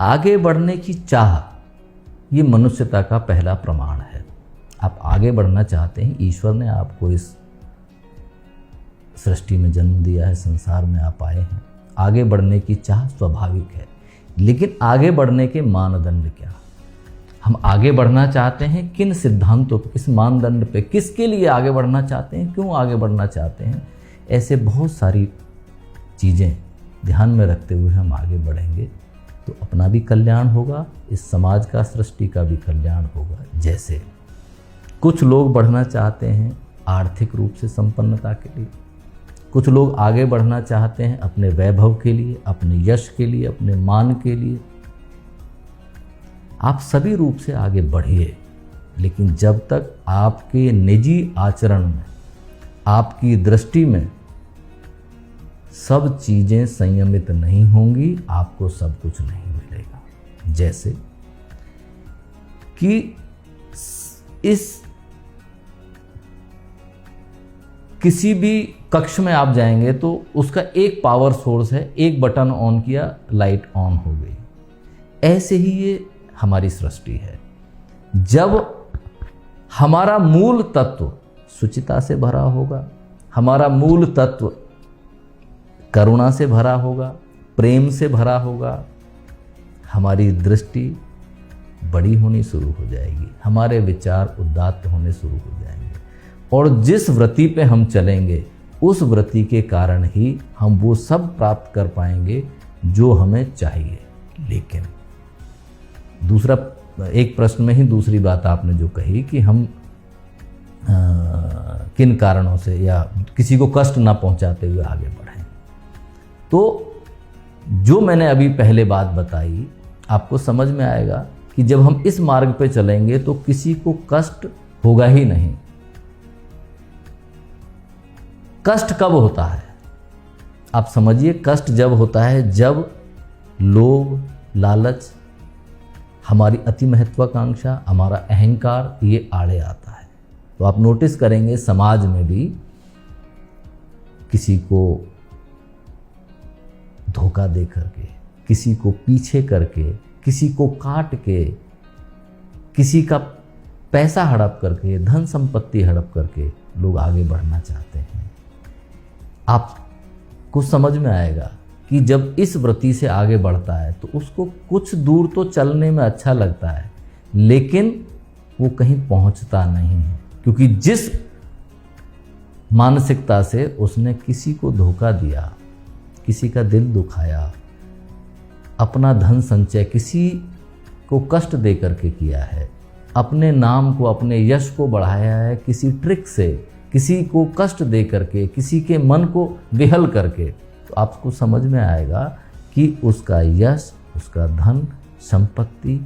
आगे बढ़ने की चाह, ये मनुष्यता का पहला प्रमाण है। आप आगे बढ़ना चाहते हैं, ईश्वर ने आपको इस सृष्टि में जन्म दिया है, संसार में आप आए हैं। आगे बढ़ने की चाह स्वाभाविक है, लेकिन आगे बढ़ने के मानदंड क्या? हम आगे बढ़ना चाहते हैं किन सिद्धांतों पे, किस मानदंड पे, किसके लिए आगे बढ़ना चाहते हैं, क्यों आगे बढ़ना चाहते हैं? ऐसे बहुत सारी चीज़ें ध्यान में रखते हुए हम आगे बढ़ेंगे तो अपना भी कल्याण होगा, इस समाज का, सृष्टि का भी कल्याण होगा। जैसे कुछ लोग बढ़ना चाहते हैं आर्थिक रूप से संपन्नता के लिए, कुछ लोग आगे बढ़ना चाहते हैं अपने वैभव के लिए, अपने यश के लिए, अपने मान के लिए। आप सभी रूप से आगे बढ़िए, लेकिन जब तक आपके निजी आचरण में, आपकी दृष्टि में सब चीज़ें संयमित नहीं होंगी, आपको सब कुछ नहीं मिलेगा। जैसे कि इस किसी भी कक्ष में आप जाएंगे तो उसका एक पावर सोर्स है, एक बटन ऑन किया, लाइट ऑन हो गई। ऐसे ही ये हमारी सृष्टि है। जब हमारा मूल तत्व शुचिता से भरा होगा, हमारा मूल तत्व करुणा से भरा होगा, प्रेम से भरा होगा, हमारी दृष्टि बड़ी होनी शुरू हो जाएगी, हमारे विचार उदात्त होने शुरू हो जाएंगे, और जिस वृत्ति पे हम चलेंगे उस वृत्ति के कारण ही हम वो सब प्राप्त कर पाएंगे जो हमें चाहिए। लेकिन दूसरा, एक प्रश्न में ही दूसरी बात आपने जो कही कि हम किन कारणों से या किसी को कष्ट ना पहुंचाते हुए आगे बढ़ें, तो जो मैंने अभी पहले बात बताई आपको समझ में आएगा कि जब हम इस मार्ग पे चलेंगे तो किसी को कष्ट होगा ही नहीं। कष्ट कब होता है? आप समझिए, कष्ट जब होता है जब लोभ, लालच, हमारी अति महत्वाकांक्षा, हमारा अहंकार, ये आड़े आता है। तो आप नोटिस करेंगे समाज में भी किसी को धोखा दे करके, किसी को पीछे करके, किसी को काट के, किसी का पैसा हड़प करके, धन संपत्ति हड़प करके लोग आगे बढ़ना चाहते हैं। आपको समझ में आएगा कि जब इस वृत्ति से आगे बढ़ता है तो उसको कुछ दूर तो चलने में अच्छा लगता है, लेकिन वो कहीं पहुंचता नहीं है, क्योंकि जिस मानसिकता से उसने किसी को धोखा दिया, किसी का दिल दुखाया, अपना धन संचय किसी को कष्ट दे करके किया है, अपने नाम को, अपने यश को बढ़ाया है किसी ट्रिक से, किसी को कष्ट दे करके, किसी के मन को विहल करके, तो आपको समझ में आएगा कि उसका यश, उसका धन संपत्ति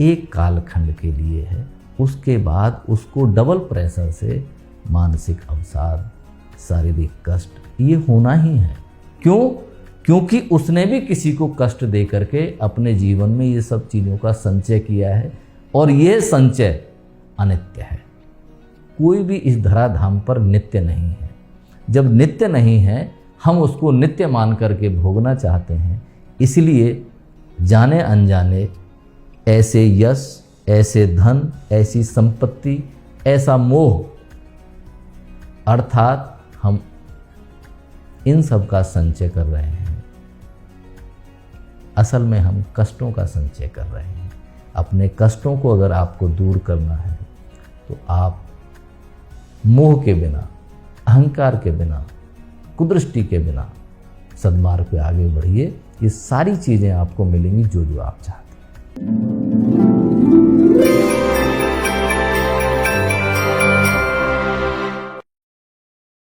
एक कालखंड के लिए है। उसके बाद उसको डबल प्रेशर से मानसिक अवसाद, शारीरिक कष्ट ये होना ही है। क्यों? क्योंकि उसने भी किसी को कष्ट दे करके अपने जीवन में ये सब चीज़ों का संचय किया है, और ये संचय अनित्य है। कोई भी इस धराधाम पर नित्य नहीं है। जब नित्य नहीं है, हम उसको नित्य मान करके भोगना चाहते हैं, इसलिए जाने अनजाने ऐसे यश, ऐसे धन, ऐसी संपत्ति, ऐसा मोह, अर्थात हम इन सब का संचय कर रहे हैं। असल में हम कष्टों का संचय कर रहे हैं। अपने कष्टों को अगर आपको दूर करना है तो आप मोह के बिना, अहंकार के बिना, कुदृष्टि के बिना सद्मार्ग पे आगे बढ़िए। ये सारी चीज़ें आपको मिलेंगी जो जो आप चाहते हैं।